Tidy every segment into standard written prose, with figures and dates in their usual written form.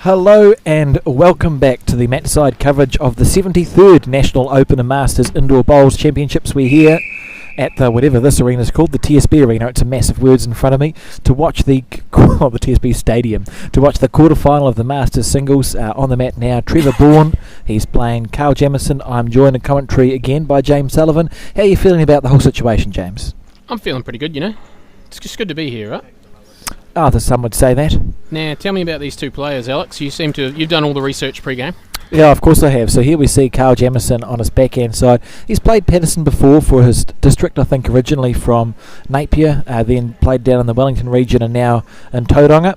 Hello and welcome back to the match-side coverage of the 73rd National Open and Masters Indoor Bowls Championships. We're here at the, whatever this arena is called, the TSB Arena. It's a massive words in front of me, to watch the TSB Stadium, to watch the quarterfinal of the Masters singles. On the mat now, Trevor Bourne. He's playing Carl Jamison. I'm joined in commentary again by James Sullivan. How are you feeling about the whole situation, James? I'm feeling pretty good, you know. It's just good to be here, right? Some would say that. Now, tell me about these two players, Alex. You've done all the research pre-game. Yeah, of course I have. So here we see Carl Jamison on his backhand side. He's played Patterson before for his district, I think originally from Napier, then played down in the Wellington region and now in Tauranga.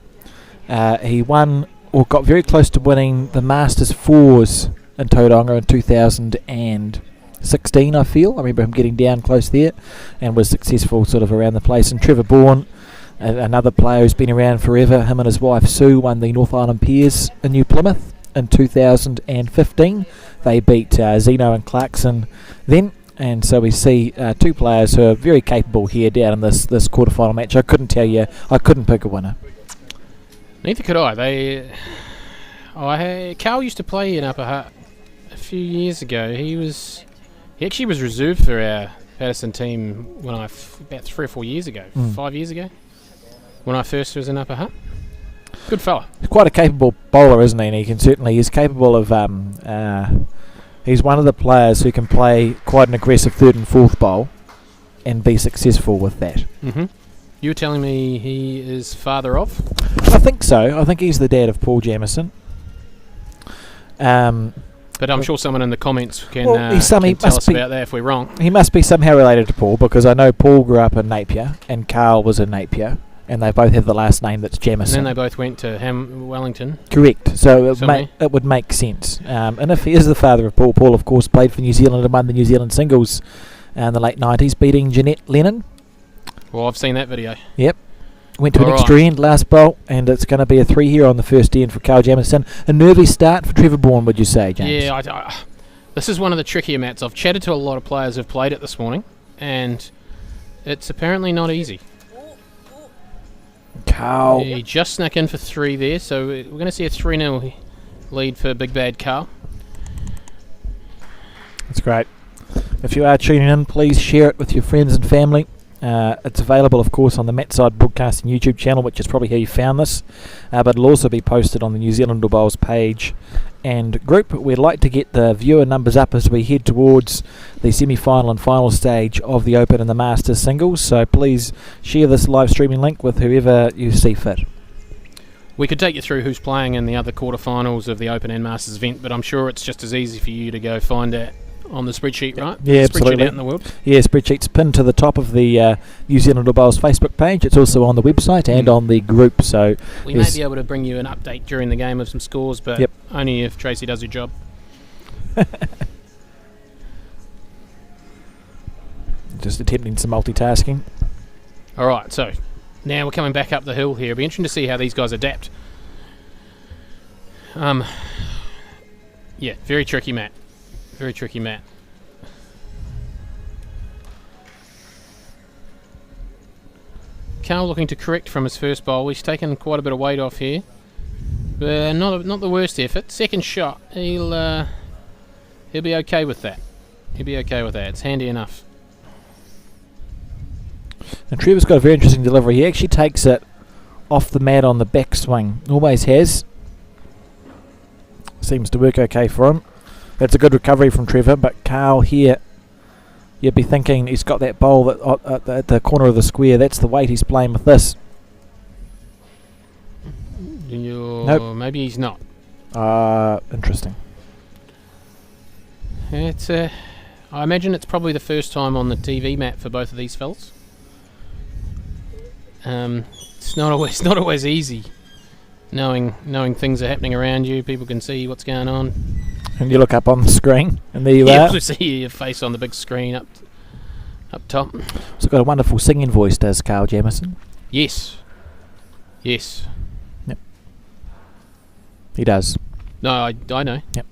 He won, or got very close to winning, the Masters Fours in Tauranga in 2016, I feel. I remember him getting down close there and was successful sort of around the place. And Trevor Bourne, another player who's been around forever, him and his wife Sue won the North Island Peers in New Plymouth in 2015. They beat Zeno and Clarkson then, and so we see two players who are very capable here down in this quarterfinal match. I couldn't pick a winner. Neither could I. Carl used to play in Upper Hutt a few years ago. He actually was reserved for our Patterson team about 3 or 4 years ago, 5 years ago, when I first was in Upper Hutt. Good fella. He's quite a capable bowler, isn't he? And he's capable of. He's one of the players who can play quite an aggressive third and fourth bowl, and be successful with that. Mm-hmm. You were telling me he is father of? I think so. I think he's the dad of Paul Jamison. But I'm sure someone in the comments can tell us about that if we're wrong. He must be somehow related to Paul, because I know Paul grew up in Napier and Carl was in Napier, and they both have the last name that's Jamison. And then they both went to Wellington. Correct. So it would make sense. And if he is the father of Paul, Paul of course played for New Zealand and won the New Zealand singles in the late 90s, beating Jeanette Lennon. Well, I've seen that video. Yep. Went to an extra end last bowl, and it's going to be a 3 here on the first end for Carl Jamison. A nervy start for Trevor Bourne, would you say, James? Yeah, this is one of the trickier mats. I've chatted to a lot of players who've played it this morning, and it's apparently not easy. Carl. He just snuck in for 3 there, so we're going to see a 3-0 lead for Big Bad Carl. That's great. If you are tuning in, please share it with your friends and family. It's available, of course, on the Matside Broadcasting YouTube channel, which is probably how you found this, but it'll also be posted on the New Zealand Indoor Bowls page and group. We'd like to get the viewer numbers up as we head towards the semi-final and final stage of the Open and the Masters singles, so please share this live streaming link with whoever you see fit. We could take you through who's playing in the other quarterfinals of the Open and Masters event, but I'm sure it's just as easy for you to go find it on the spreadsheet, right? Yeah, absolutely. Spreadsheet out in the world. Yeah, spreadsheet's pinned to the top of the New Zealand Indoor Bowls Facebook page. It's also on the website and on the group. So we may be able to bring you an update during the game of some scores, but only if Tracy does her job. Just attempting some multitasking. All right, so now we're coming back up the hill here. It'll be interesting to see how these guys adapt. Yeah, very tricky mat. Very tricky mat. Carl looking to correct from his first bowl. He's taken quite a bit of weight off here. But not the worst effort. Second shot, he'll be okay with that. He'll be okay with that. It's handy enough. And Trevor's got a very interesting delivery. He actually takes it off the mat on the backswing. Always has. Seems to work okay for him. That's a good recovery from Trevor, but Carl here, you'd be thinking he's got that bowl at the corner of the square. That's the weight he's playing with this. Nope. Maybe he's not. Interesting. It's I imagine it's probably the first time on the TV mat for both of these fellas. It's not always easy knowing things are happening around you. People can see what's going on. And you look up on the screen, and there you are. You see your face on the big screen up top. He's got a wonderful singing voice, does Carl Jamison? Yes. Yep. He does. No, I know. Yep.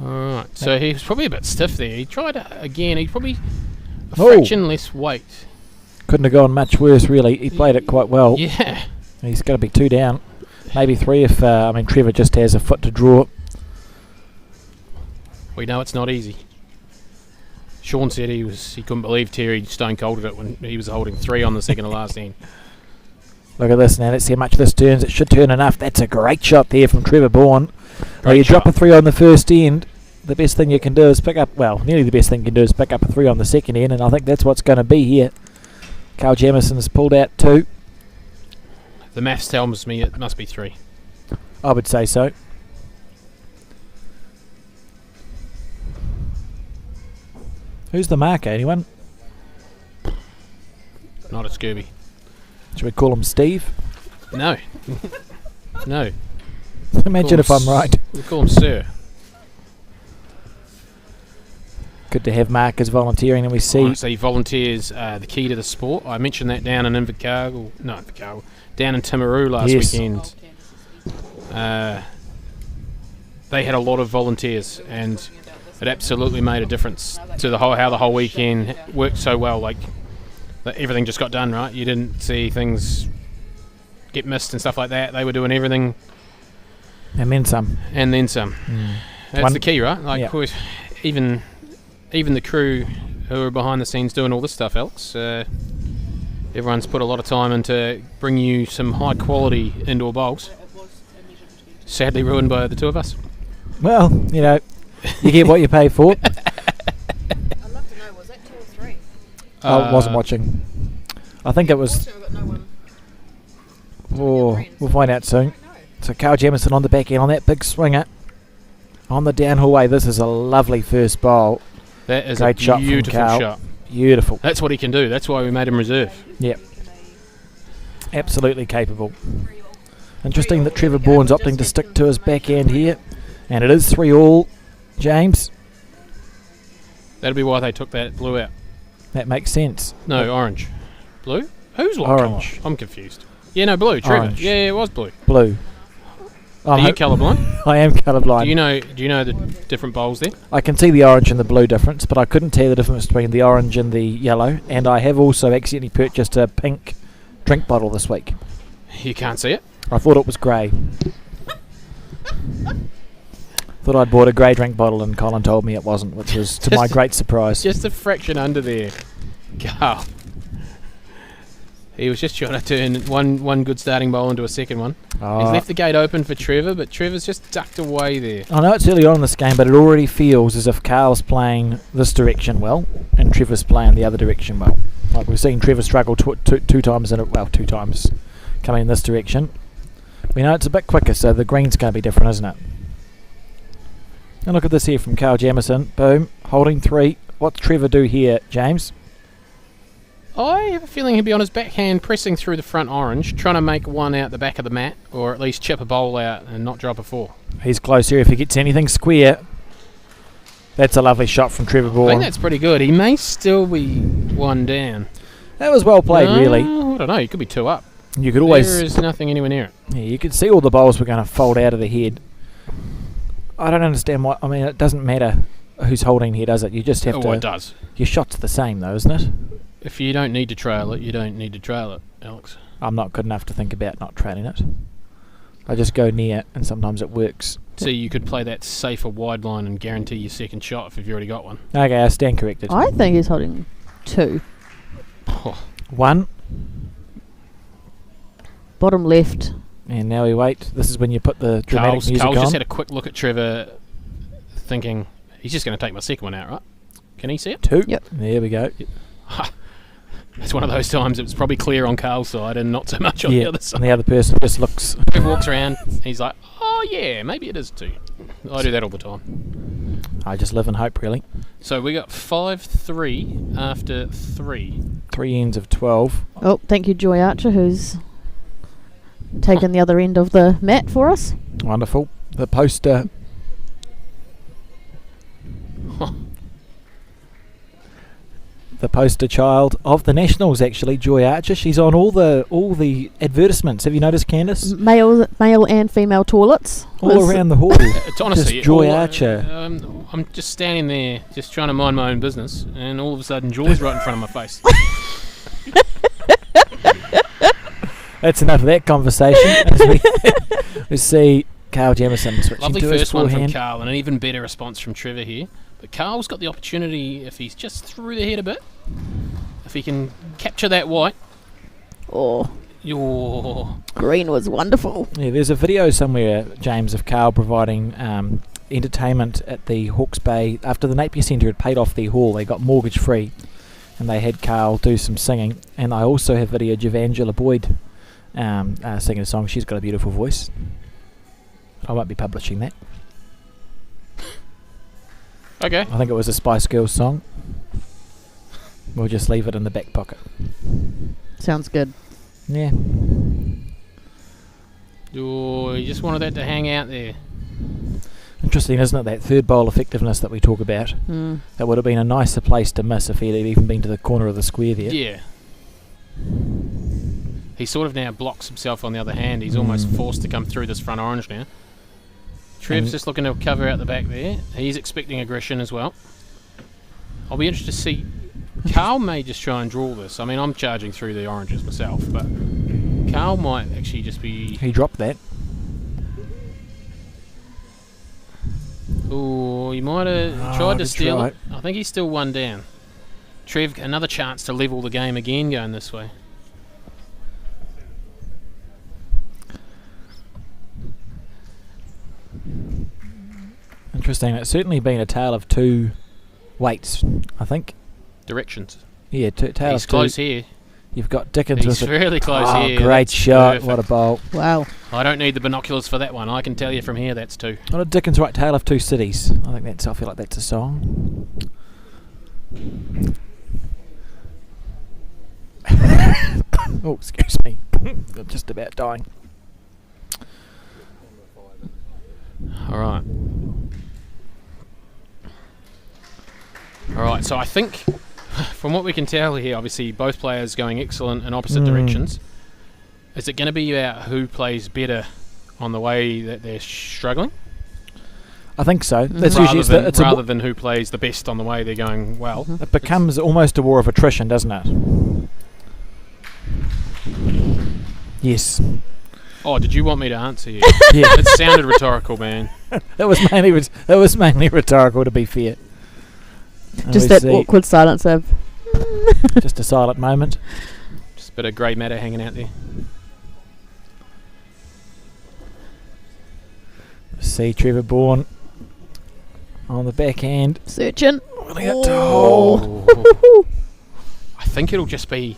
Alright, so he was probably a bit stiff there. He tried again. He probably a fraction less weight. Couldn't have gone much worse, really. He played it quite well. Yeah. He's got to be 2 down. Maybe 3 if, Trevor just has a foot to draw. We know it's not easy. Sean said he couldn't believe Terry stone colded it when he was holding 3 on the second to last end. Look at this now. Let's see how much this turns. It should turn enough. That's a great shot there from Trevor Bourne. Well, you drop a 3 on the first end. The best thing you can do is pick up, nearly the best thing you can do is pick up a 3 on the second end, and I think that's what's going to be here. Carl Jamison's pulled out 2. The maths tells me it must be 3. I would say so. Who's the marker, anyone? Not a Scooby. Should we call him Steve? No. No. Imagine if I'm right. We call him Sir. Good to have markers volunteering, and we see... Honestly, volunteers the key to the sport. I mentioned that down in Invercargill, down in Timaru last weekend. They had a lot of volunteers, and it absolutely made a difference to how the whole weekend worked so well. Like, everything just got done, right? You didn't see things get missed and stuff like that. They were doing everything. And then some. And then some. That's the key, right? Like, even the crew who are behind the scenes doing all this stuff, Alex, everyone's put a lot of time into bring you some high quality indoor bowls. Sadly ruined by the 2 of us. Well, you get what you pay for. I'd love to know, was that 2 or 3? I wasn't watching. I think it was... we'll find out soon. So Carl Jamison on the back end on that big swinger. On the downhill way, this is a lovely first bowl. That is great a beautiful shot. Beautiful. That's what he can do. That's why we made him reserve. Yep. Absolutely capable. Interesting that Trevor Bourne's opting to stick to his back end here. And it is 3-all, James. That'll be why they took that blue out. That makes sense. No, orange. Blue? Who's what orange? Colour? I'm confused. Yeah, no, blue. Trevor. Orange. Yeah, it was blue. Blue. Are you colourblind? I am colourblind. Do you know the different bowls there? I can see the orange and the blue difference, but I couldn't tell the difference between the orange and the yellow. And I have also accidentally purchased a pink drink bottle this week. You can't see it? I thought it was grey. Thought I'd bought a grey drink bottle, and Colin told me it wasn't, which was to my great surprise. Just a fraction under there. Carl. He was just trying to turn one good starting bowl into a second one. He's left the gate open for Trevor, but Trevor's just ducked away there. I know it's early on in this game, but it already feels as if Carl's playing this direction well, and Trevor's playing the other direction well. Like we've seen Trevor struggle two times coming in this direction. We know it's a bit quicker, so the green's going to be different, isn't it? And look at this here from Carl Jamison. Boom, holding 3. What's Trevor do here, James? I have a feeling he'll be on his backhand pressing through the front orange, trying to make one out the back of the mat, or at least chip a bowl out and not drop a 4. He's close here if he gets anything square. That's a lovely shot from Trevor Bourne. I think that's pretty good. He may still be 1 down. That was well played, really. I don't know. He could be 2 up. You could always... There is nothing anywhere near it. Yeah, you could see all the bowls were going to fold out of the head. I don't understand why... I mean, it doesn't matter who's holding here, does it? You just have to... Oh, it does. Your shot's the same, though, isn't it? If you don't need to trail it, you don't need to trail it, Alex. I'm not good enough to think about not trailing it. I just go near, and sometimes it works. So you could play that safer wide line and guarantee your second shot if you've already got one. Okay, I stand corrected. I think he's holding 2. 1. Bottom left. And now we wait. This is when you put the dramatic music on. Carl's just had a quick look at Trevor, thinking, he's just going to take my second one out, right? Can he see it? 2. Yep. There we go. It's one of those times it was probably clear on Carl's side and not so much on the other side. And the other person just looks... Trevor walks around, he's like, oh yeah, maybe it is 2. I do that all the time. I just live in hope, really. So we got 5-3 after 3. 3 ends of 12. Oh, thank you, Joy Archer, who's taken the other end of the mat for us. Wonderful. The poster... The poster child of the Nationals, actually, Joy Archer. She's on all the advertisements. Have you noticed, Candice? Male and female toilets. All around the hall. It's honestly just Joy Archer. I'm just standing there, just trying to mind my own business, and all of a sudden, Joy's right in front of my face. That's enough of that conversation. As we see Carl Jamison switching Lovely to his first one from forehand. Carl, and an even better response from Trevor here. But Carl's got the opportunity, if he's just through the head a bit, if he can capture that white. Oh, Your green was wonderful. Yeah, there's a video somewhere, James, of Carl providing entertainment at the Hawke's Bay. After the Napier Centre had paid off their hall, they got mortgage free, and they had Carl do some singing. And I also have video of Angela Boyd singing a song. She's got a beautiful voice. I won't be publishing that. okay. I think it was a Spice Girls song. We'll just leave it in the back pocket. Sounds good. Yeah. Oh, you just wanted that to hang out there. Interesting, isn't it, that third bowl effectiveness that we talk about? That would have been a nicer place to miss if he had even been to the corner of the square there. Yeah. He sort of now blocks himself on the other hand. He's almost forced to come through this front orange now. Trev's just looking to cover out the back there. He's expecting aggression as well. I'll be interested to see. Carl may just try and draw this. I mean, I'm charging through the oranges myself, but Carl might actually just be... He dropped that. Oh, he might have tried to to steal try it. I think he's still one down. Trev, another chance to level the game again going this way. Interesting. It's certainly been a tale of two weights, I think. Directions. Yeah, tale He's of close two. here. You've got Dickens He's with it. really close Oh, here. great That's shot. perfect. What a bowl. Wow. I don't need the binoculars for that one. I can tell you from here that's two. What a Dickens right, Tale of Two Cities. I feel like that's a song. Oh, excuse me. I'm just about dying. Alright. Alright, so I think, from what we can tell here, obviously both players going excellent in opposite directions. Is it going to be about who plays better on the way that they're struggling? I think so. That's usually rather than who plays the best on the way they're going well. It becomes almost a war of attrition, doesn't it? Yes. Oh, did you want me to answer you? Yeah. It sounded rhetorical, man. That was mainly rhetorical, to be fair. And Just we that see awkward silence of. just a silent moment. Just a bit of grey matter hanging out there. See Trevor Bourne on the backhand. Searching. Willing it to hold. Oh. I think it'll be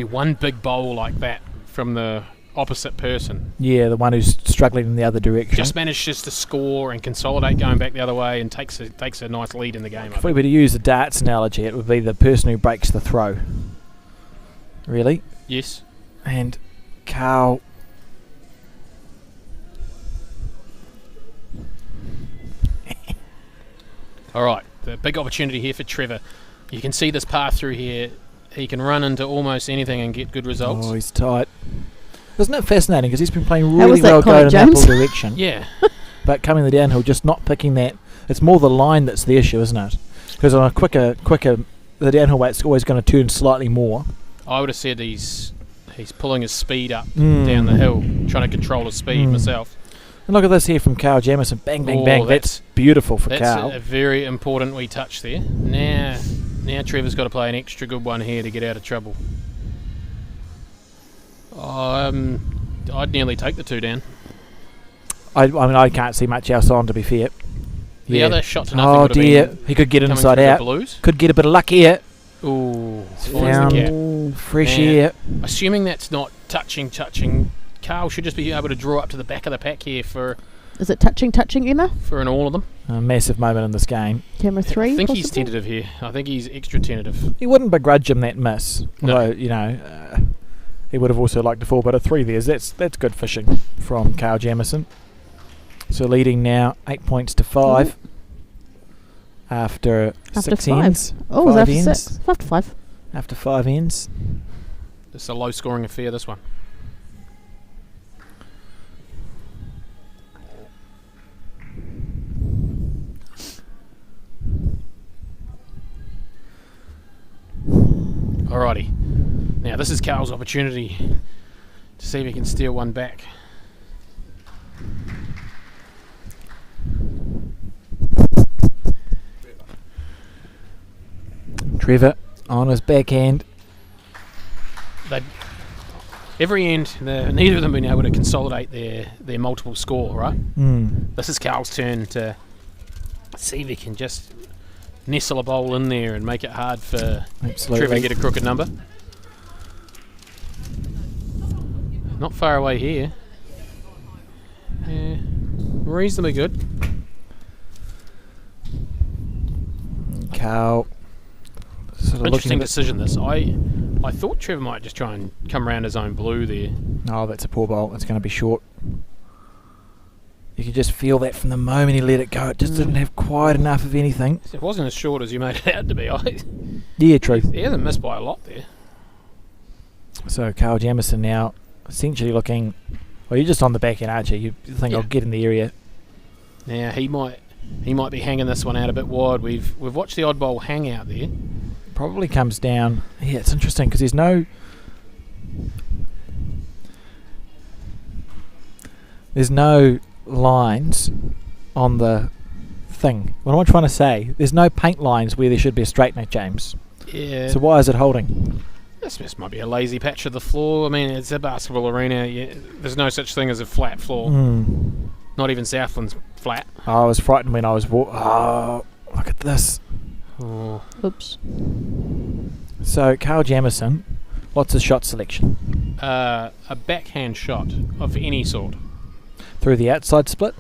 one big bowl like that from the opposite person. Yeah, the one who's struggling in the other direction. Just manages to score and consolidate going back the other way and takes a nice lead in the game. If we were to use a darts analogy, it would be the person who breaks the throw. Really? Yes. And Carl... Alright, the big opportunity here for Trevor. You can see this path through here. He can run into almost anything and get good results. Oh, he's tight. Isn't it fascinating? Because he's been playing How was really well that comment, going in that James? direction. Yeah. But coming the downhill, just not picking that. It's more the line that's the issue, isn't it? Because on a quicker, the downhill weight's always going to turn slightly more. I would have said he's pulling his speed up down the hill, trying to control his speed myself. And look at this here from Carl Jamison. Bang, bang, bang. That's beautiful for Carl. That's a very important wee touch there. Now Trevor's got to play an extra good one here to get out of trouble. I'd nearly take the two down. I mean, I can't see much else on, to be fair. The other shot to nothing Oh would have dear, been he could get coming inside through the out. Blues. Could get a bit of luck here. Ooh, finds the Found gap. fresh Man. air. Assuming that's not touching. Carl should just be able to draw up to the back of the pack here for Is it touching, Emma? an all of them. A massive moment in this game. Camera 3? I think he's possibly? tentative here. I think he's extra tentative. He wouldn't begrudge him that miss. No. Although, he would have also liked to fall, but a 3 there. That's good fishing from Carl Jamison. So leading now 8 points to 5 after 6 5. ends. Oh, was 5 after ends. 6? After 5. After 5 ends. It's a low scoring affair, this one. Alrighty. Now this is Carl's opportunity to see if he can steal one back. Trevor on his backhand. Every end, neither of them been able to consolidate their multiple score, right? This is Carl's turn to see if he can just nestle a bowl in there and make it hard for Trevor to get a crooked number. Not far away here. Yeah, reasonably good. Carl. Sort of Interesting decision this. I thought Trevor might just try and come around his own blue there. Oh, that's a poor bowl. It's going to be short. You could just feel that from the moment he let it go. It just didn't have quite enough of anything. It wasn't as short as you made it out to be. Yeah, true. He hasn't missed by a lot there. So Carl Jamison now essentially looking... Well, you're just on the back end, aren't you? You think I'll get in the area. Now, he might be hanging this one out a bit wide. We've watched the odd bowl hang out there. Probably comes down... Yeah, it's interesting because there's no... There's no lines on the thing. What am I trying to say? There's no paint lines where there should be a straightener, James. Yeah. So why is it holding? This might be a lazy patch of the floor. I mean, it's a basketball arena. There's no such thing as a flat floor. Not even Southland's flat. I was frightened when I was... Oh, look at this. Oh. Oops. So, Carl Jamison, what's his shot selection? A backhand shot of any sort. Through the outside split?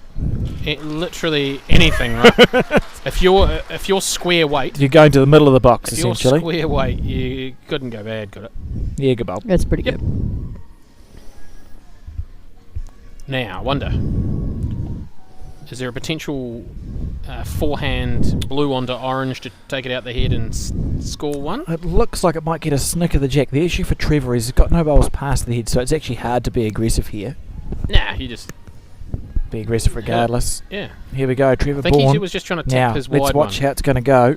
Literally anything, right? If you're square weight... You're going to the middle of the box, if essentially. If you're square weight, you couldn't go bad, could it? Yeah, good bowl. That's pretty good. Now, I wonder... Is there a potential forehand blue onto orange to take it out the head and score one? It looks like it might get a snick of the jack. The issue for Trevor is he's got no bowls past the head, so it's actually hard to be aggressive here. Nah, you just... Be aggressive regardless. Yeah. Here we go, Trevor I think Bourne. he was just trying to tap his wide one. Let's watch how it's going to go.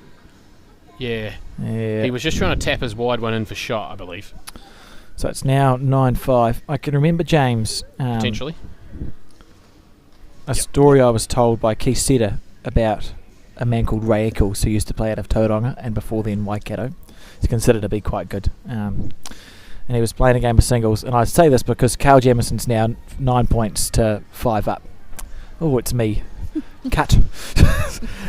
Yeah. Yeah. He was just trying to tap his wide one in for shot, I believe. So it's now 9-5. I can remember, James... Potentially. A story I was told by Keith Setter about a man called Ray Eccles who used to play out of Tauranga and before then Waikato. He's considered to be quite good. And he was playing a game of singles. And I say this because Carl Jamison's now 9 points to 5 up. Oh, it's me. Cut.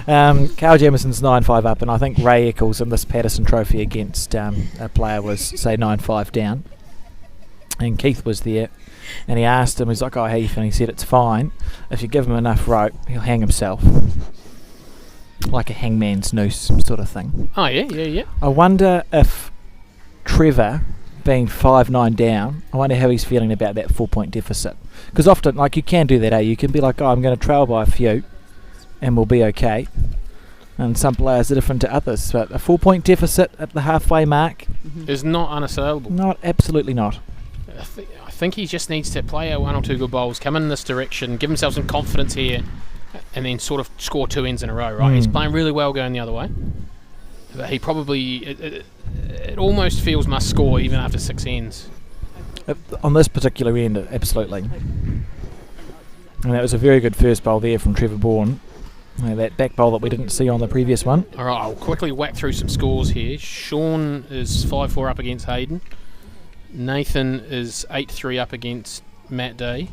Carl Jamison's 9-5 up, and I think Ray Eccles in this Patterson Trophy against a player was, say, 9-5 down. And Keith was there. And he asked him, he's like, oh, how you feeling? He said, it's fine. If you give him enough rope, he'll hang himself. Like a hangman's noose sort of thing. Oh, yeah. I wonder if Trevor, being 5-9 down, I wonder how he's feeling about that 4-point deficit. Because often, like, you can do that, eh? You can be like, oh, I'm going to trail by a few, and we'll be okay. And some players are different to others. But a 4-point deficit at the halfway mark is not unassailable. Not, absolutely not. I think he just needs to play out one or two good bowls, come in this direction, give himself some confidence here, and then sort of score 2 ends in a row, right? He's playing really well going the other way. But he probably... It almost feels must score even after 6 ends. On this particular end, absolutely. And that was a very good first bowl there from Trevor Bourne. That back bowl that we didn't see on the previous one. All right, I'll quickly whack through some scores here. Sean is 5-4 up against Hayden. Nathan is 8-3 up against Matt Day.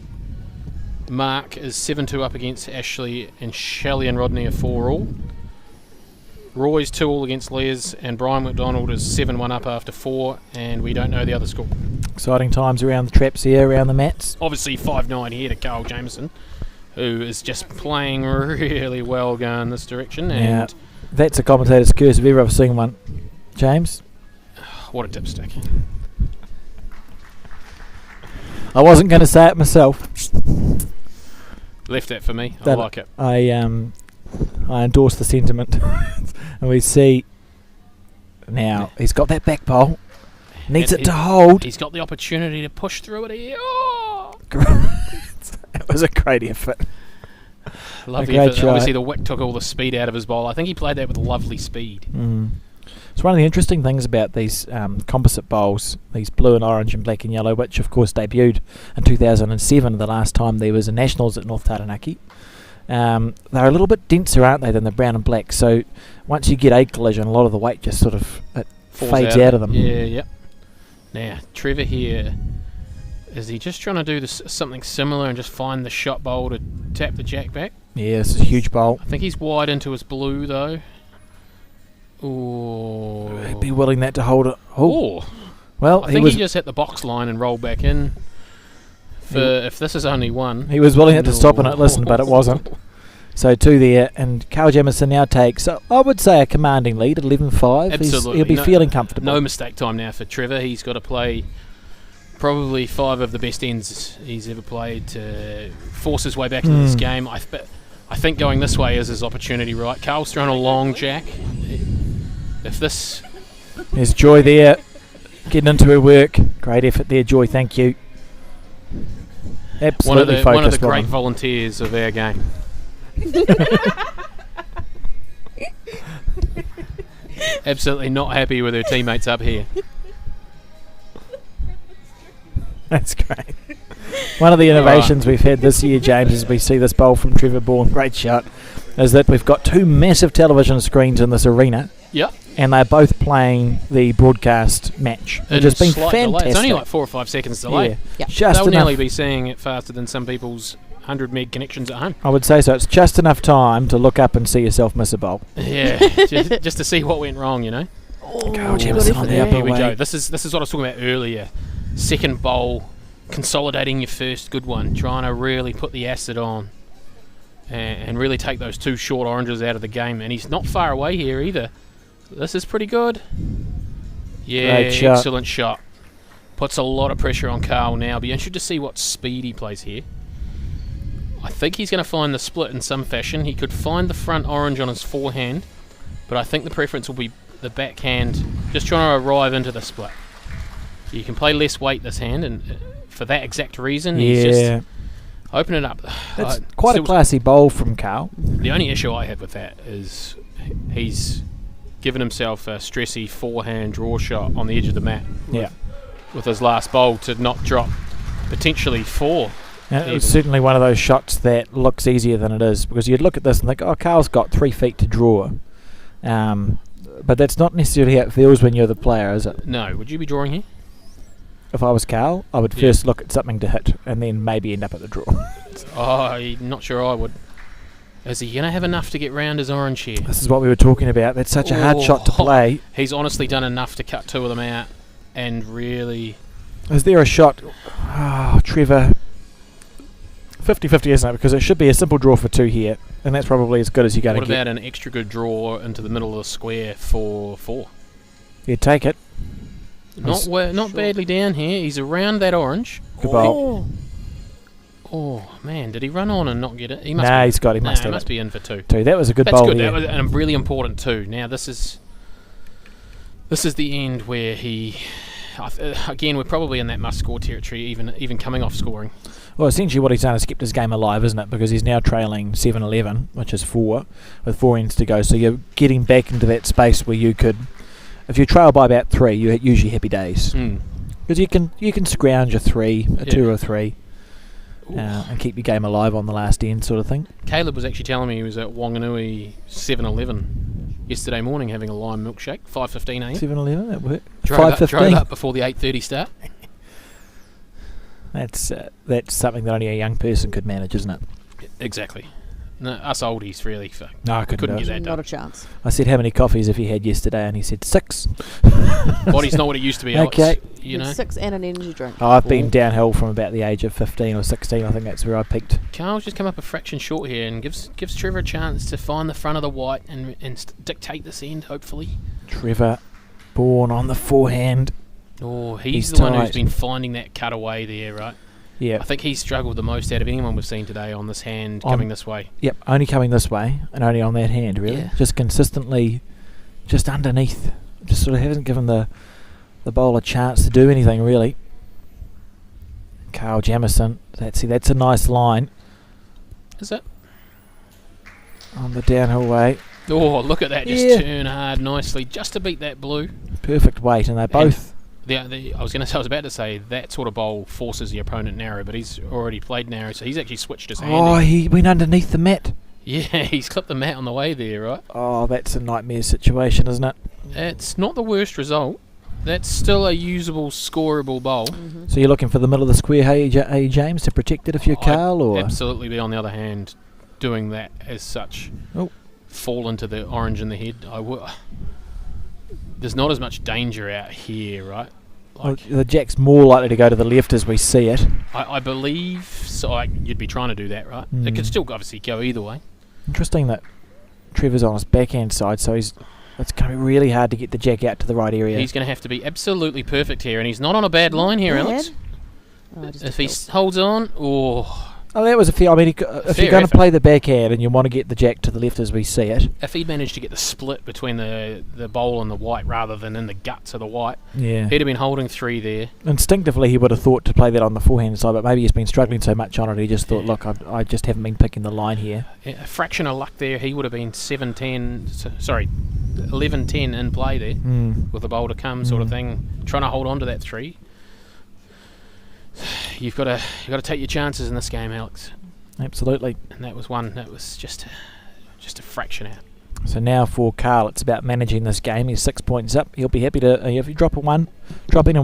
Mark is 7-2 up against Ashley, and Shelley and Rodney are 4-all. Roy's 2-all against Les, and Brian McDonald is 7-1 up after 4, and we don't know the other score. Exciting times around the traps here, around the mats. Obviously 5-9 here to Carl Jamison, who is just playing really well going this direction. And that's a commentator's curse if ever I've seen one. James? What a dipstick. I wasn't going to say it myself. Left that for me. I like it. I endorse the sentiment. And we see now he's got that back bowl. Needs it to hold. He's got the opportunity to push through it here. Oh! That was a great effort. Lovely effort. Obviously the wick took all the speed out of his bowl. I think he played that with lovely speed. It's one of the interesting things about these composite bowls, these blue and orange and black and yellow, which of course debuted in 2007, the last time there was a Nationals at North Taranaki. They're a little bit denser, aren't they, than the brown and black, so once you get a collision, a lot of the weight just sort of fades out of them. Yeah, yep. Now, Trevor here, is he just trying to do something similar and just find the shot bowl to tap the jack back? Yeah, this is a huge bowl. I think he's wide into his blue, though. Ooh. He'd be willing that to hold it. Oh. Well, I think he just hit the box line and rolled back in. If this is only one. He was willing it to stop and it listen, but it wasn't. So 2 there, and Carl Jamison now takes, I would say, a commanding lead at 11-5. Absolutely. He'll be feeling comfortable. No mistake time now for Trevor. He's got to play probably 5 of the best ends he's ever played to force his way back into this game. I think going this way is his opportunity, right? Carl's thrown a long jack. If this... There's Joy there, getting into her work. Great effort there, Joy, thank you. Absolutely one of the great volunteers of our game. Absolutely not happy with her teammates up here. That's great. One of the innovations we've had this year, James, as we see this bowl from Trevor Bourne, great shot, is that we've got 2 massive television screens in this arena. Yep. And they're both playing the broadcast match. It's just been fantastic. Delay. It's only like 4 or 5 seconds delay. Yeah. Yep. Just They'll enough. nearly be seeing it faster than some people's 100 meg connections at home. I would say so. It's just enough time to look up and see yourself miss a bowl. Yeah, just to see what went wrong, you know. Go Jamison on the upper Here we way. go. This is what I was talking about earlier. Second bowl, consolidating your first good one, trying to really put the acid on, and really take those 2 short oranges out of the game. And he's not far away here either. This is pretty good. Yeah, excellent shot. Puts a lot of pressure on Carl now. Be interested to see what speed he plays here. I think he's going to find the split in some fashion. He could find the front orange on his forehand, but I think the preference will be the backhand, just trying to arrive into the split. You can play less weight this hand, and for that exact reason, he's just open it up. That's quite a classy bowl from Carl. The only issue I have with that is he's given himself a stressy forehand draw shot on the edge of the mat. With his last bowl to not drop potentially 4. Now, it was certainly one of those shots that looks easier than it is, because you'd look at this and think, oh, Carl's got 3 feet to draw. But that's not necessarily how it feels when you're the player, is it? No. Would you be drawing here? If I was Carl, I would first look at something to hit and then maybe end up at the draw. I'm not sure I would. Is he going to have enough to get round his orange here? This is what we were talking about. That's such a hard shot to play. He's honestly done enough to cut 2 of them out and really... Is there a shot? Oh, Trevor... 50-50, isn't it? Because it should be a simple draw for 2 here, and that's probably as good as you're going to get. What about an extra good draw into the middle of the square for 4? Yeah, take it. Not badly down here. He's around that orange. Good bowl. Oh man, did he run on and not get it? He must he must be in for 2. That was a good That's bowl. That's good. There. That was and really important too. Now this is the end where he. Again, we're probably in that must-score territory, even coming off scoring. Well, essentially what he's done is kept his game alive, isn't it? Because he's now trailing 7-11, which is 4, with 4 ends to go. So you're getting back into that space where you could, if you trail by about 3, you're usually happy days. Because you can scrounge a 3, a 2 or a 3, and keep your game alive on the last end sort of thing. Caleb was actually telling me he was at Wanganui 7-11 yesterday morning having a lime milkshake, 5:15 a.m. 7-11, that worked. 5:15. Drove up before the 8:30 start. That's something that only a young person could manage, isn't it? Exactly. No, us oldies really. No, I couldn't get that done. Not a chance. I said, how many coffees have you had yesterday? And he said 6. Body's not what it used to be. Okay. You know. 6 and an energy drink. I've been downhill from about the age of 15 or 16. I think that's where I peaked. Carl's just come up a fraction short here and gives Trevor a chance to find the front of the white and dictate this end, hopefully. Trevor Bourne on the forehand. Oh, he's the one who's been finding that cutaway there, right? Yeah. I think he's struggled the most out of anyone we've seen today on this hand coming this way. Yep, only coming this way and only on that hand, really. Yeah. Just consistently, just underneath. Just sort of hasn't given the bowl a chance to do anything, really. Carl Jamison, that's a nice line. Is it? On the downhill way. Oh, look at that! Just Yeah. turn hard nicely, just to beat that blue. Perfect weight, and they both. I was about to say that sort of bowl forces the opponent narrow, but he's already played narrow, so he's actually switched his hand. Oh, in. he went underneath the mat. Yeah, he's clipped the mat on the way there, right? Oh, that's a nightmare situation, isn't it? It's not the worst result. That's still a usable, scoreable bowl. So you're looking for the middle of the square, hey, James, to protect it if you're Carl, or Absolutely be, on the other hand, doing that as such. Oh. Fall into the orange in the head. There's not as much danger out here, right? Well, the jack's more likely to go to the left as we see it. I believe so. You'd be trying to do that, right? It could still obviously go either way. Interesting that Trevor's on his backhand side, so it's going to be really hard to get the jack out to the right area. He's going to have to be absolutely perfect here, and he's not on a bad line here, Alex. If he holds on, that was a fair. I mean, if you're going to play the backhand and you want to get the jack to the left as we see it, if he'd managed to get the split between the bowl and the white rather than in the guts of the white, yeah, he'd have been holding 3 there. Instinctively, he would have thought to play that on the forehand side, but maybe he's been struggling so much on it, he just thought, look, I just haven't been picking the line here. A fraction of luck there, he would have been 11-10 in play there with the bowl to come, sort of thing, trying to hold on to that 3. You've got to take your chances in this game, Alex. Absolutely. And that was one. That was just a fraction out. So now for Carl, it's about managing this game. He's 6 points up. He'll be happy to, if you drop in on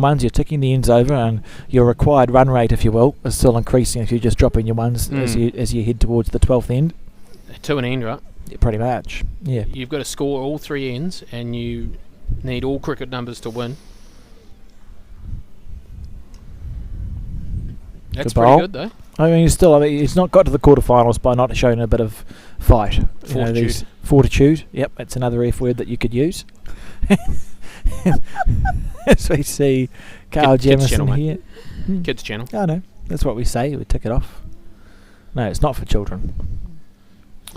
ones, you're ticking the ends over, and your required run rate, if you will, is still increasing if you just drop in your ones as you head towards the 12th end. To an end, right? Yeah, pretty much. Yeah. You've got to score all 3 ends, and you need all cricket numbers to win. That's pretty good, though. I mean, he's not got to the quarterfinals by not showing a bit of fight. Fortitude. Fortitude. Yep, that's another F word that you could use. As we see Carl Jamison here. Kids channel. Oh, no, that's what we say. We tick it off. No, it's not for children.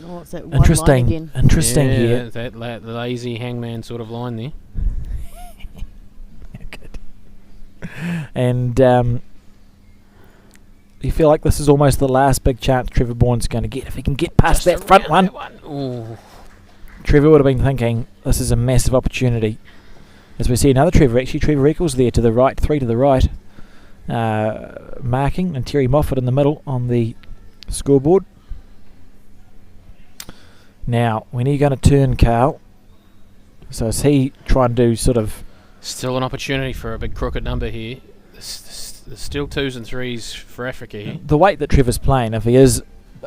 Oh, what's that one line again? Interesting here. That lazy hangman sort of line there. Good. And you feel like this is almost the last big chance Trevor Bourne's going to get. If he can get past that front one. Trevor would have been thinking, this is a massive opportunity. As we see another Trevor Eccles there to the right, 3 to the right, marking, and Terry Moffat in the middle on the scoreboard. Now, when are you going to turn, Carl? So is he trying to do sort of... Still an opportunity for a big crooked number here. There's still 2s and 3s for Africa here. The weight that Trevor's playing, if he is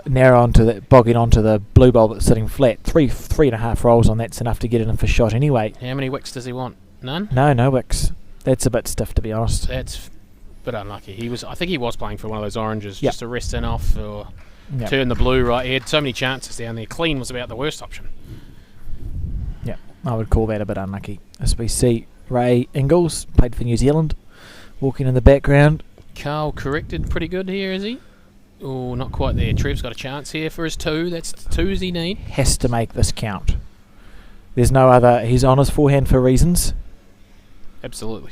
bogging onto the blue bowl that's sitting flat, 3.5 rolls on that's enough to get it in for shot anyway. How many wicks does he want? None? No wicks. That's a bit stiff, to be honest. That's a bit unlucky. I think he was playing for one of those oranges just to rest in off or turn the blue right. He had so many chances down there. Clean was about the worst option. Yeah, I would call that a bit unlucky. As we see Ray Ingalls, played for New Zealand, walking in the background. Carl corrected pretty good here, is he? Oh, not quite there. Trev's got a chance here for his 2. That's the 2s he need. Has to make this count. There's no other... He's on his forehand for reasons. Absolutely.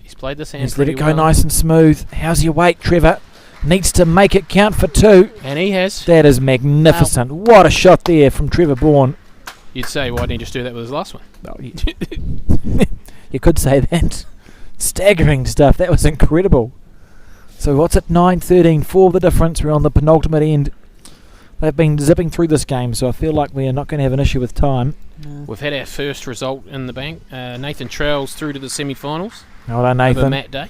He's played this hand He's let it go well. nice and smooth. How's your weight, Trevor? Needs to make it count for 2. And he has. That is magnificent. Wow. What a shot there from Trevor Bourne. You'd say, why didn't he just do that with his last one? Oh, you could say that. Staggering stuff. That was incredible. So what's it? 9-13. 4 the difference. We're on the penultimate end. They've been zipping through this game, so I feel like we are not going to have an issue with time. No. We've had our first result in the bank. Nathan Trowell's through to the semi-finals. Well done, Nathan. Over Matt Day.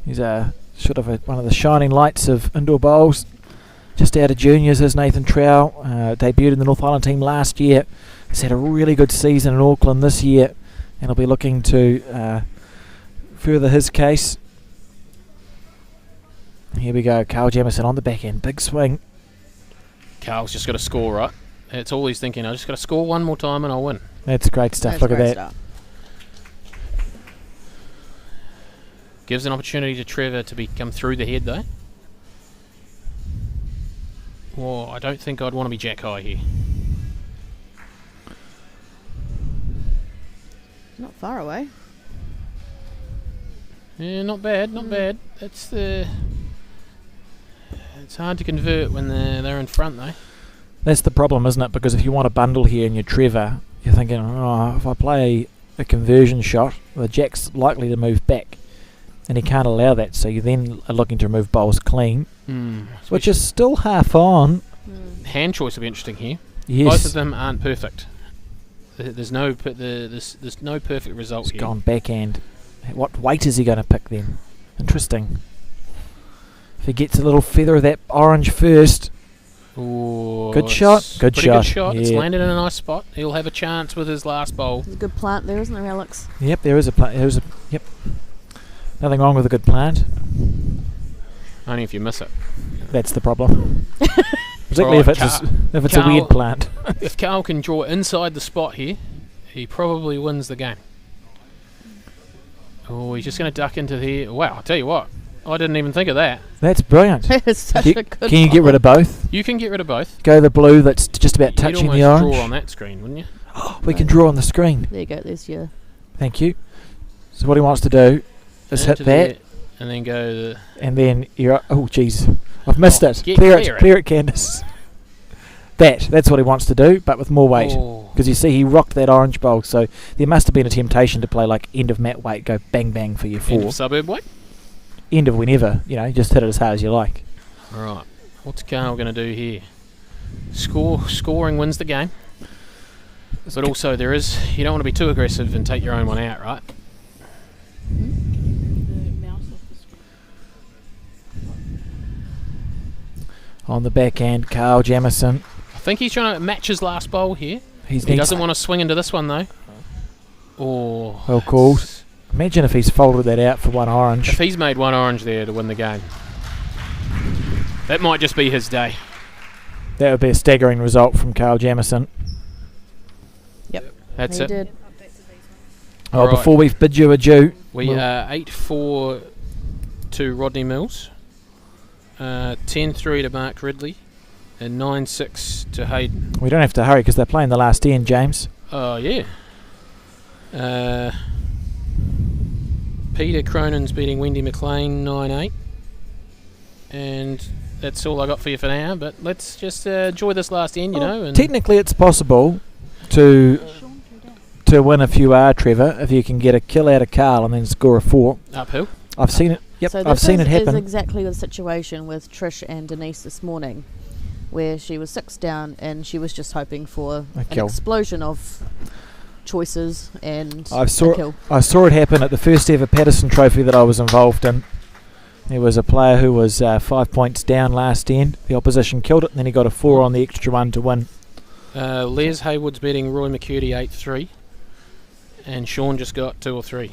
He's sort of one of the shining lights of indoor bowls. Just out of juniors is Nathan Trowell. Debuted in the North Island team last year. He's had a really good season in Auckland this year, and he'll be looking to further his case. Here we go, Carl Jamison on the back end. Big swing. Carl's just got to score, right? That's all he's thinking. I just got to score one more time and I'll win. That's great stuff. Look at that. Stuff. Gives an opportunity to Trevor to come through the head, though. Well, I don't think I'd want to be jack high here. Not far away. Yeah, not bad, not bad. It's hard to convert when they're in front, though. That's the problem, isn't it? Because if you want a bundle here and you're Trevor, you're thinking, oh, if I play a conversion shot, the jack's likely to move back, and he can't allow that. So you then are looking to remove bowls clean, which is still half on. Hand choice will be interesting here. Yes. Both of them aren't perfect. There's no perfect result It's here. gone backhand. What weight is he going to pick then? Interesting. If he gets a little feather of that orange first. Ooh, Good shot. Good pretty shot. Good shot. It's Yeah. landed in a nice spot. He'll have a chance with his last bowl. There's a good plant there, isn't there, Alex? Yep, there is a plant. Yep. Nothing wrong with a good plant. Only if you miss it. That's the problem. Particularly Alright, if it's a Carl- weird plant. If Carl can draw inside the spot here, he probably wins the game. Oh, he's just going to duck into here. Wow, I'll tell you what. I didn't even think of that. That's brilliant. That is such a good Can you get rid of both? You can get rid of both. Go the blue that's just about touching You'd the almost orange. draw on that screen, wouldn't you? We can draw on the screen. There you go, there's your... Thank you. So what he wants to do is hit Into that, there, and then go the... and then you're... Oh, jeez. I've missed it. Clear Clear it, Candace. That's what he wants to do, but with more weight. Oh. Because you see, he rocked that orange bowl, so there must have been a temptation to play like end of mat weight, go bang bang for your End four. of suburb weight? End of whenever, just hit it as hard as you like. Right. What's Carl going to do here? Scoring wins the game. But also you don't want to be too aggressive and take your own one out, right? On the backhand, Carl Jamison. I think he's trying to match his last bowl here. He He doesn't want to swing into this one though. Oh, Well called. Imagine if he's folded that out for one orange. if he's made one orange there to win the game. That might just be his day. That would be a staggering result from Carl Jamison. That's he it. did. Oh, Right. before we bid you adieu, We are 8-4 to Rodney Mills, 10-3 to Mark Ridley, and 9-6 to Hayden. we don't have to hurry because they're playing the last end, James. Oh, yeah. Peter Cronin's beating Wendy McLean 9-8. And that's all I got for you for now, but let's just enjoy this last end, and Technically, it's possible to win if you are Trevor, if you can get a kill out of Carl and then score a 4. uphill. I've seen it. Yep, So I've seen it this is happen. exactly the situation with Trish and Denise this morning, where she was 6 down and she was just hoping for A an kill. explosion of choices and I a saw kill. it happen at the first ever Patterson Trophy that I was involved in. There was a player who was 5 points down last end. The opposition killed it, and then he got a 4 on the extra one to win. Les Haywood's beating Roy McCurdy 8-3. And Sean just got 2 or 3.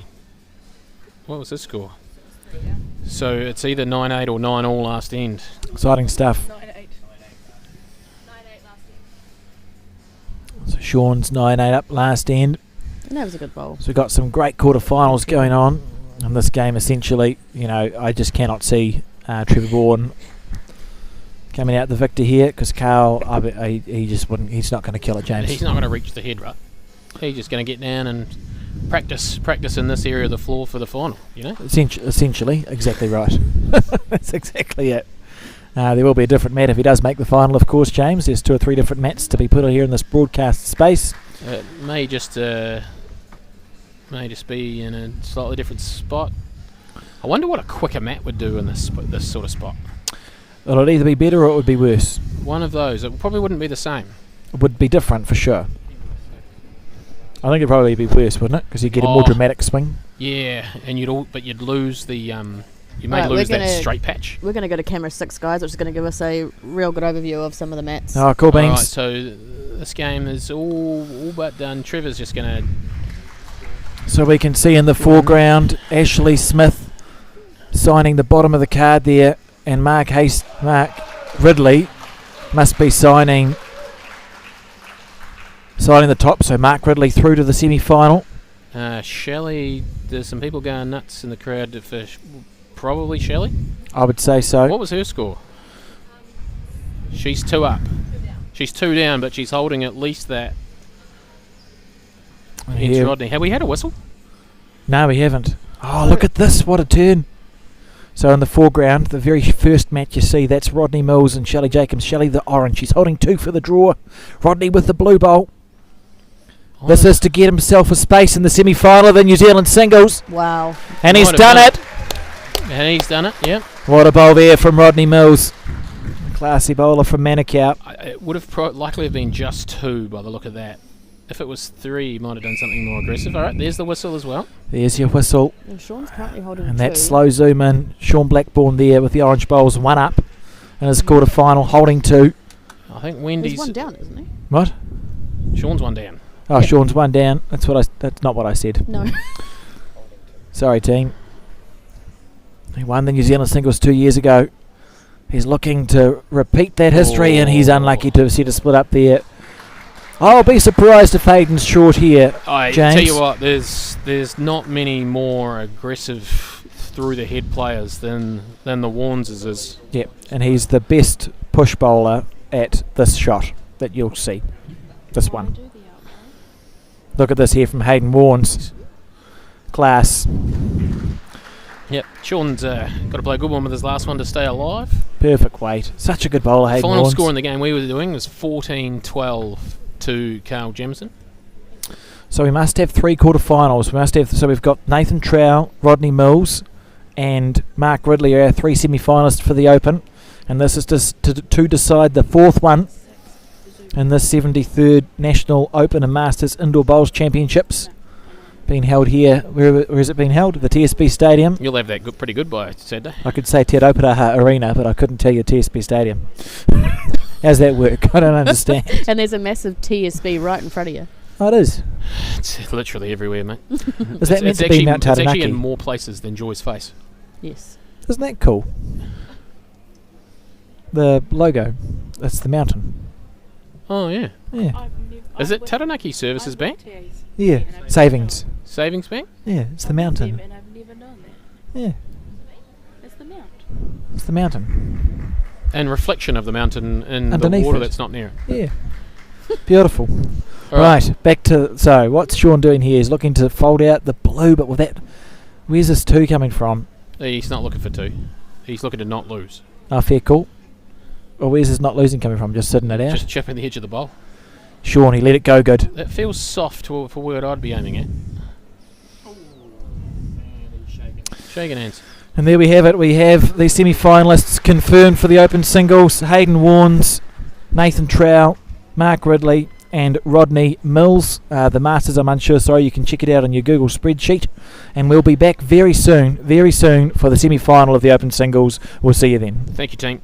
What was his score? So it's either 9-8 or 9-all last end. Exciting stuff. 9-8. 9-8 last year. So Sean's 9-8 up last end. And that was a good bowl. So we've got some great quarterfinals going on. And this game, essentially, I just cannot see Trevor Bourne coming out the victor here because Carl, he just wouldn't. He's not going to kill it, James. He's not going to reach the head, right? He's just going to get down and practice in this area of the floor for the final, Essentially, exactly right. That's exactly it. There will be a different mat if he does make the final, of course, James. There's 2 or 3 different mats to be put here in this broadcast space. It may just be in a slightly different spot. I wonder what a quicker mat would do in this sort of spot. It'll either be better or it would be worse. One of those. It probably wouldn't be the same. It would be different for sure. I think it'd probably be worse, wouldn't it? Because you get a more dramatic swing. Yeah, and you'd lose the you may Right, lose we're that gonna- straight patch. We're going to go to camera 6, guys, which is going to give us a real good overview of some of the mats. Oh, cool All right, beans. so this game is all but done. Trevor's just going to So we can see in the foreground Ashley Smith signing the bottom of the card there, and Mark Ridley must be signing the top. So Mark Ridley through to the semi-final. Shelley. There's some people going nuts in the crowd for probably Shelley. I would say so. What was her score? She's 2 up. She's 2 down, but she's holding at least that. Against Yeah. Rodney. Have we had a whistle? No, we haven't. Oh, look at this! What a turn! So in the foreground, the very first match you see, that's Rodney Mills and Shelley Jacobs. Shelley the orange, she's holding 2 for the draw. Rodney with the blue bowl. This is to get himself a space in the semi-final of the New Zealand singles. Wow. And he's Might have done done it. And he's done it, yeah. What a bowl there from Rodney Mills. Classy bowler from Manukau. It would have likely have been just 2 by the look of that. If it was 3, he might have done something more aggressive. All right, there's the whistle as well. There's your whistle. And Sean's currently holding And 2. that slow zoom in. Sean Blackburn there with the orange bowls, 1 up in his quarter final, holding 2. I think He's Wendy's... 1 down, isn't he? What? Sean's 1 down. Oh, Yeah. Sean's 1 down. That's not what I said. No. Sorry, team. He won the New Zealand singles 2 years ago. He's looking to repeat that history, and he's unlucky to have seen a split up there. I'll be surprised if Hayden's short here. I James. tell you what, there's not many more aggressive through the head players than the Warneses is. Yep, and he's the best push bowler at this shot that you'll see. This one. Look at this here from Hayden Warnes. Class. Yep, Sean's got to play a good one with his last one to stay alive. Perfect weight. Such a good bowler, Hayden Final Warnes. score in the game we were doing was 14-12 to Carl Jamison. So we must have 3 quarterfinals. So we've got Nathan Trow, Rodney Mills, and Mark Ridley are our 3 semi-finalists for the Open, and this is just to decide the 4th one in this 73rd National Open and Masters Indoor Bowls Championships, being held here. Where is it being held? The TSB Stadium. You'll have that pretty good by Saturday. I could say Te Rauparaha Arena, but I couldn't tell you TSB Stadium. How's that work? I don't understand. And there's a massive TSB right in front of you. Oh, it is. It's literally everywhere, mate. Is that meant to be Mount It's actually in Taranaki? more places than Joy's face. Yes. Isn't that cool? The logo. That's the mountain. Oh, yeah. Yeah. Is it Taranaki Services Bank? Yeah. Savings. Savings Bank? Yeah, it's the mountain. And I've never known that. Yeah, It's the mount. it's the mountain. And reflection of the mountain in Underneath the water it. that's not near it. Yeah. Beautiful. All Right, back to... So, what's Sean doing here? He's looking to fold out the blue, but with that... Where's this 2 coming from? He's not looking for 2. He's looking to not lose. Oh, fair call. Or where's his not losing coming from? Just sitting it out? Just chipping the edge of the bowl. Sean, he let it go good. That feels soft for where I'd be aiming at. Shaking hands. And there we have it. We have the semi-finalists confirmed for the Open Singles. Hayden Warnes, Nathan Trow, Mark Ridley and Rodney Mills. The Masters, I'm unsure, sorry, you can check it out on your Google spreadsheet. And we'll be back very soon for the semi-final of the Open Singles. We'll see you then. Thank you, team.